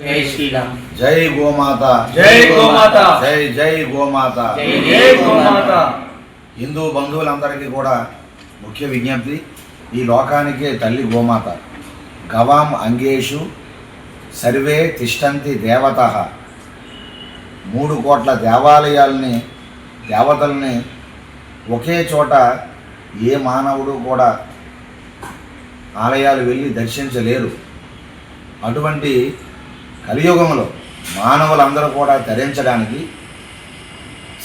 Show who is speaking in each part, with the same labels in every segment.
Speaker 1: జై శ్రీరామ్.
Speaker 2: జై గోమాత,
Speaker 1: జై గోమాత,
Speaker 2: జై జై గోమాత,
Speaker 1: జై జై గోమాత.
Speaker 2: హిందూ బంధువులందరికీ కూడా ముఖ్య విజ్ఞప్తి, ఈ లోకానికే తల్లి గోమాత. గవాం అంగేషు సర్వే తిష్టంతి దేవతః. 3 కోట్ల దేవాలయాల్ని, దేవతల్ని ఒకే చోట ఏ మానవుడు కూడా ఆలయాలు వెళ్ళి దర్శించలేరు. అటువంటి కలియుగంలో మానవులందరూ కూడా తరించడానికి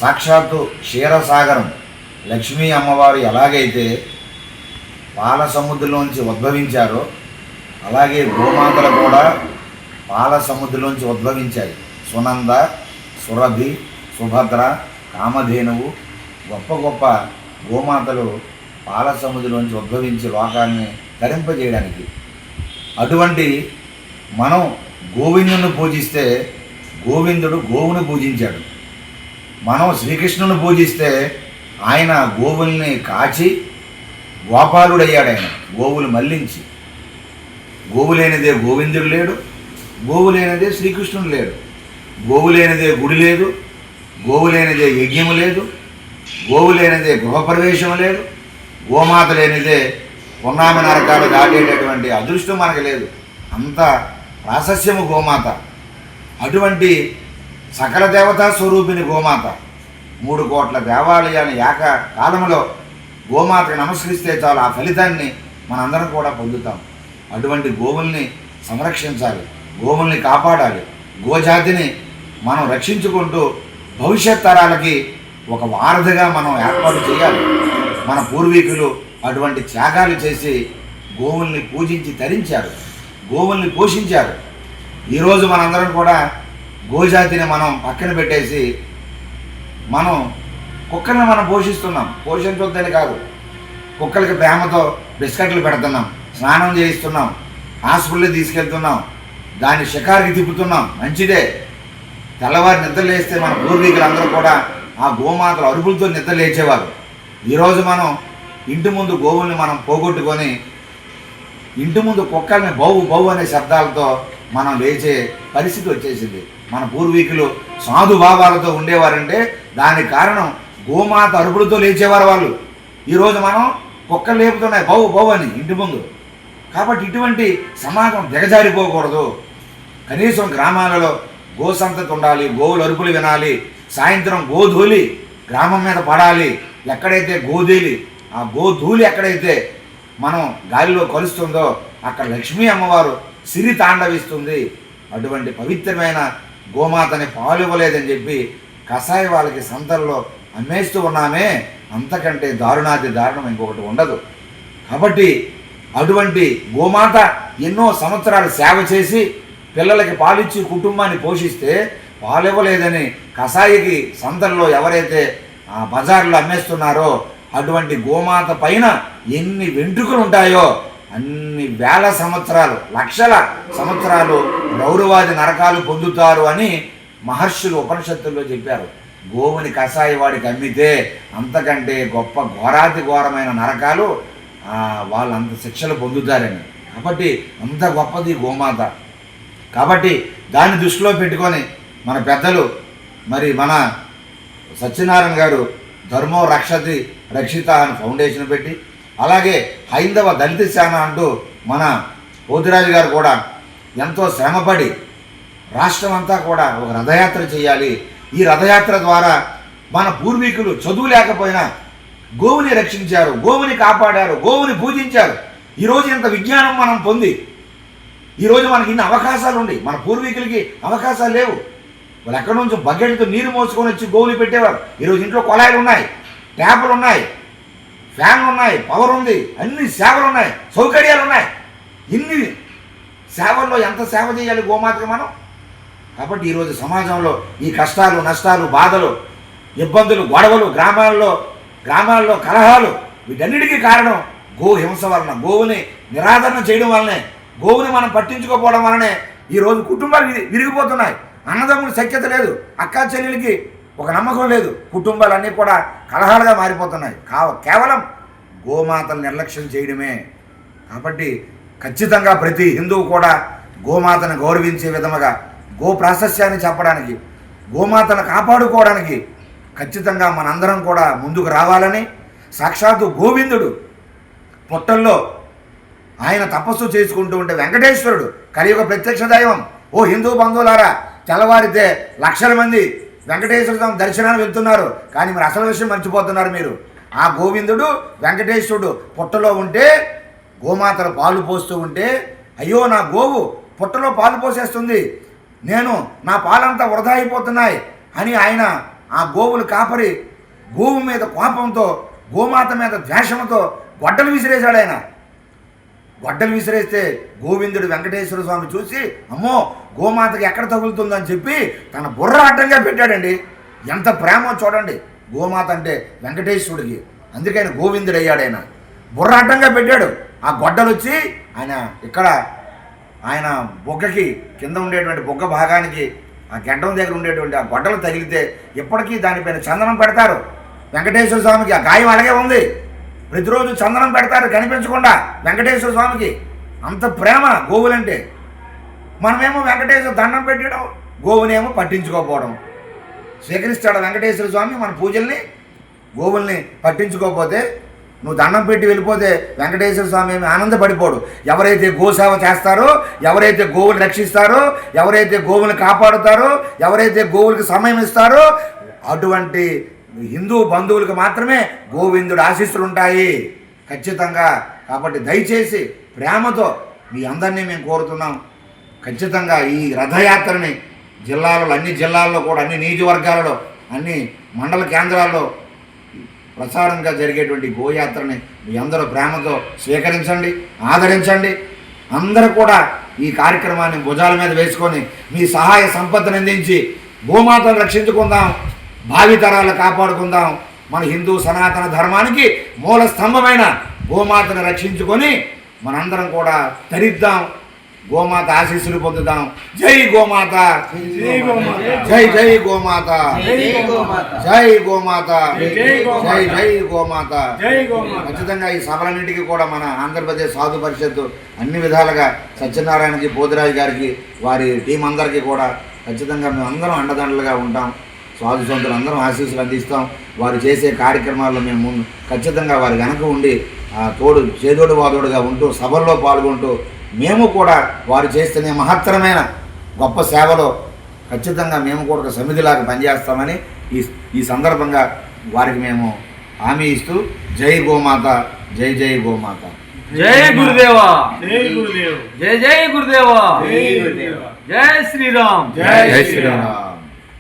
Speaker 2: సాక్షాత్తు క్షీరసాగరం లక్ష్మీ అమ్మవారు ఎలాగైతే పాల సముద్రంలోంచి ఉద్భవించారో అలాగే గోమాతలు కూడా పాల సముద్రంలోంచి ఉద్భవించాయి. సునంద, సురభి, సుభద్ర, కామధేనువు గొప్ప గొప్ప గోమాతలు పాల సముద్రంలోంచి ఉద్భవించి లోకాన్ని తరింపజేయడానికి. అటువంటి మనం గోవిందుని పూజిస్తే గోవిందుడు గోవుని పూజించాడు. మనం శ్రీకృష్ణుని పూజిస్తే ఆయన గోవుల్ని కాచి గోపాలుడయ్యాడు. ఆయన గోవులు మళ్లించి. గోవు లేనిదే గోవిందుడు లేడు, గోవు లేనిదే శ్రీకృష్ణుడు లేడు. గోవు లేనిదే గుడి లేదు, గోవు లేనిదే యజ్ఞము లేదు, గోవు లేనిదే గృహప్రవేశం లేదు, గోమాత లేనిదే పున్నామి నరకాలు దాటేటటువంటి అదృష్టం మనకు లేదు. అంత ప్రాశస్యము గోమాత. అటువంటి సకల దేవతా స్వరూపిణి గోమాత. 3 కోట్ల దేవాలయాన్ని ఏకకాలంలో గోమాతకి నమస్కరిస్తే చాలు ఆ ఫలితాన్ని మనందరం కూడా పొందుతాం. అటువంటి గోవుల్ని సంరక్షించాలి, గోవుల్ని కాపాడాలి. గోజాతిని మనం రక్షించుకుంటూ భవిష్యత్ తరాలకి ఒక వారధిగా మనం ఏర్పాటు చేయాలి. మన పూర్వీకులు అటువంటి త్యాగాలు చేసి గోవుల్ని పూజించి తరించారు, గోవుల్ని పోషించారు. ఈరోజు మనందరం కూడా గోజాతిని మనం పక్కన పెట్టేసి మనం కుక్కల్ని మనం పోషిస్తున్నాం. పోషించొద్దని కాదు, కుక్కలకి ప్రేమతో బిస్కెట్లు పెడుతున్నాం, స్నానం చేయిస్తున్నాం, హాస్పిటల్కి తీసుకెళ్తున్నాం, దాన్ని షికారుకి తిప్పుతున్నాం. మంచిదే. తెల్లవారి నిద్ర లేస్తే మన పూర్వీకులందరూ కూడా ఆ గోమాతల అరుపులతో నిద్ర లేచేవారు. ఈరోజు మనం ఇంటి ముందు గోవుల్ని మనం పోగొట్టుకొని ఇంటి ముందు కుక్కల్ని బౌ బౌ అనే శబ్దాలతో మనం లేచే పరిస్థితి వచ్చేసింది. మన పూర్వీకులు సాధుభావాలతో ఉండేవారంటే దానికి కారణం గోమాత అరుపులతో లేచేవారు వాళ్ళు. ఈరోజు మనం కుక్కలు లేపుతున్నాయి బౌ బౌ అని ఇంటి ముందు. కాబట్టి ఇటువంటి సమాజం దిగజారిపోకూడదు. కనీసం గ్రామాలలో గోసంతతి ఉండాలి, గోవులు అరుపులు వినాలి. సాయంత్రం గోధూళి గ్రామం మీద పడాలి. ఎక్కడైతే గోధూళి, ఆ గోధూళి ఎక్కడైతే మనం గాలిలో కలుస్తుందో అక్కడ లక్ష్మీ అమ్మవారు సిరి తాండవిస్తుంది. అటువంటి పవిత్రమైన గోమాతని పాలు ఇవ్వలేదని చెప్పి కషాయ వాళ్ళకి సంతల్లో అమ్మేస్తూ ఉన్నామే. అంతకంటే దారుణాది దారుణం ఇంకొకటి ఉండదు. కాబట్టి అటువంటి గోమాత ఎన్నో సంవత్సరాలు సేవ చేసి పిల్లలకి పాలిచ్చి కుటుంబాన్ని పోషిస్తే పాలు ఇవ్వలేదని కషాయికి సంతల్లో ఎవరైతే ఆ బజార్లో అమ్మేస్తున్నారో అటువంటి గోమాత పైన ఎన్ని వెంట్రుకలు ఉంటాయో అన్ని వేల సంవత్సరాలు, లక్షల సంవత్సరాలు రౌరవాది నరకాలు పొందుతారు అని మహర్షులు ఉపనిషత్తుల్లో చెప్పారు. గోవుని కషాయి వాడికి అమ్మితే అంతకంటే గొప్ప ఘోరాతి ఘోరమైన నరకాలు వాళ్ళు అంత శిక్షలు పొందుతారని. కాబట్టి అంత గొప్పది గోమాత. కాబట్టి దాన్ని దృష్టిలో పెట్టుకొని మన పెద్దలు మరి మన సత్యనారాయణ గారు ధర్మో రక్షతి రక్షిత అని ఫౌండేషన్ పెట్టి, అలాగే హైందవ దళిత సేన అంటూ మన పోతిరాజు గారు కూడా ఎంతో శ్రమపడి రాష్ట్రం అంతా కూడా ఒక రథయాత్ర చేయాలి. ఈ రథయాత్ర ద్వారా మన పూర్వీకులు చదువు లేకపోయినా గోవుని రక్షించారు, గోవుని కాపాడారు, గోవుని పూజించారు. ఈరోజు ఇంత విజ్ఞానం మనం పొంది ఈరోజు మనకి ఇన్ని అవకాశాలు ఉండి మన పూర్వీకులకి అవకాశాలు లేవు. వాళ్ళు ఎక్కడి నుంచి బకెట్తో నీరు మోసుకొని వచ్చి గోవులు పెట్టేవారు. ఈరోజు ఇంట్లో కొళాయిలు ఉన్నాయి, ట్యాపులు ఉన్నాయి, ఫ్యాన్లు ఉన్నాయి, పవర్ ఉంది, అన్ని సేవలు ఉన్నాయి, సౌకర్యాలు ఉన్నాయి. ఇన్ని సేవల్లో ఎంత సేవ చేయాలి గోమాతకి మనం? కాబట్టి ఈరోజు సమాజంలో ఈ కష్టాలు, నష్టాలు, బాధలు, ఇబ్బందులు, గొడవలు, గ్రామాల్లో కలహాలు, వీటన్నిటికీ కారణం గోహింస వలన, గోవుని నిరాదరణ చేయడం వల్లనే, గోవుని మనం పట్టించుకోకపోవడం వల్లనే ఈరోజు కుటుంబాలు విరిగిపోతున్నాయి. అన్నదమ్ములు సఖ్యత లేదు, అక్కా చెల్లెలకి ఒక నమ్మకం లేదు, కుటుంబాలన్నీ కూడా కలహాలుగా మారిపోతున్నాయి. కేవలం గోమాతను నిర్లక్ష్యం చేయడమే. కాబట్టి ఖచ్చితంగా ప్రతి హిందువు కూడా గోమాతను గౌరవించే విధముగా గో ప్రాశస్యాన్ని చెప్పడానికి గోమాతను కాపాడుకోవడానికి ఖచ్చితంగా మనందరం కూడా ముందుకు రావాలని సాక్షాత్తు గోవిందుడు పొట్టల్లో ఆయన తపస్సు చేసుకుంటూ ఉంటే వెంకటేశ్వరుడు కలియుగ ప్రత్యక్ష దైవం. ఓ హిందూ బంధువులారా, తెల్లవారితే లక్షల మంది వెంకటేశ్వర స్వామి దర్శనానికి వెళ్తున్నారు, కానీ మీరు అసలు విషయం మర్చిపోతున్నారు. మీరు ఆ గోవిందుడు వెంకటేశ్వరుడు పుట్టలో ఉంటే గోమాతలు పాలు పోస్తూ ఉంటే, అయ్యో నా గోవు పుట్టలో పాలు పోసేస్తుంది, నేను నా పాలంతా వృధా అయిపోతున్నాయి అని ఆయన ఆ గోవులు కాపరి గోవు మీద కోపంతో గోమాత మీద ద్వేషంతో గొడ్డలు విసిరేశాడు. ఆయన గొడ్డలు విసిరేస్తే గోవిందుడు వెంకటేశ్వర స్వామి చూసి అమ్మో గోమాతకి ఎక్కడ తగులుతుందని చెప్పి తన బుర్ర అడ్డంగా పెట్టాడండి. ఎంత ప్రేమో చూడండి గోమాత అంటే వెంకటేశ్వరుడికి. అందుకని గోవిందుడు అయ్యాడు. ఆయన బుర్ర అడ్డంగా పెట్టాడు. ఆ గొడ్డలు వచ్చి ఆయన ఇక్కడ ఆయన బొగ్గకి కింద ఉండేటువంటి బొగ్గ భాగానికి ఆ గడ్డం దగ్గర ఉండేటువంటి ఆ గొడ్డలు తగిలితే ఇప్పటికీ దానిపైన చందనం పెడతారు. వెంకటేశ్వర స్వామికి ఆ గాయం అలాగే ఉంది. ప్రతిరోజు చందనం పెడతారు కనిపించకుండా వెంకటేశ్వర స్వామికి. అంత ప్రేమ గోవులంటే. మనమేమో వెంకటేశ్వర దండం పెట్టడం, గోవునేమో పట్టించుకోకపోవడం. స్వీకరిస్తాడు వెంకటేశ్వర స్వామి మన పూజల్ని. గోవుల్ని పట్టించుకోకపోతే నువ్వు దండం పెట్టి వెళ్ళిపోతే వెంకటేశ్వర స్వామి ఏమి ఆనందపడిపోడు. ఎవరైతే గోసేవ చేస్తారో, ఎవరైతే గోవులు రక్షిస్తారో, ఎవరైతే గోవులను కాపాడుతారో, ఎవరైతే గోవులకు సమయం ఇస్తారో అటువంటి హిందూ బంధువులకు మాత్రమే గోవిందుడు ఆశీస్సులు ఉంటాయి ఖచ్చితంగా. కాబట్టి దయచేసి ప్రేమతో మీ అందరినీ మేము కోరుతున్నాం. ఖచ్చితంగా ఈ రథయాత్రని జిల్లాలలో అన్ని జిల్లాల్లో కూడా అన్ని నియోజకవర్గాలలో అన్ని మండల కేంద్రాల్లో ప్రసారంగా జరిగేటువంటి గోయాత్రని మీ అందరూ ప్రేమతో స్వీకరించండి, ఆదరించండి. అందరూ కూడా ఈ కార్యక్రమాన్ని భుజాల మీద వేసుకొని మీ సహాయ సంపత్తిని అందించి గోమాతను రక్షించుకుందాం, భావితరాలు కాపాడుకుందాం. మన హిందూ సనాతన ధర్మానికి మూల స్తంభమైన గోమాతను రక్షించుకొని మనందరం కూడా తరిద్దాం, గోమాత ఆశీస్సులు పొందుదాం. జై గోమాత, జై జై గోమాత, జై గోమాత, జై జై గోమాత. ఖచ్చితంగా ఈ సభలన్నింటికి కూడా మన ఆంధ్రప్రదేశ్ సాధు పరిషత్తు అన్ని విధాలుగా సత్యనారాయణకి, పోతురాజు గారికి, వారి టీం అందరికీ కూడా ఖచ్చితంగా మేము అందరం అండదండలుగా ఉంటాం. సాధు సంతులు అందరం ఆశీస్సులు అందిస్తాం. వారు చేసే కార్యక్రమాల్లో మేము ఖచ్చితంగా వారి వెనక ఉండి తోడు చేదోడు వాదోడుగా ఉంటూ సభల్లో పాల్గొంటూ మేము కూడా వారు చేస్తున్న మహత్తరమైన గొప్ప సేవలో ఖచ్చితంగా మేము కూడా ఒక సమితిలాగా పనిచేస్తామని ఈ సందర్భంగా వారికి మేము హామీ ఇస్తూ జై గోమాత, జై జై గోమాత.
Speaker 1: జై గురుదేవా, జై గురుదేవ్, జై జై గురుదేవా, జై గురుదేవా, జై శ్రీరామ్, జై శ్రీరామ్.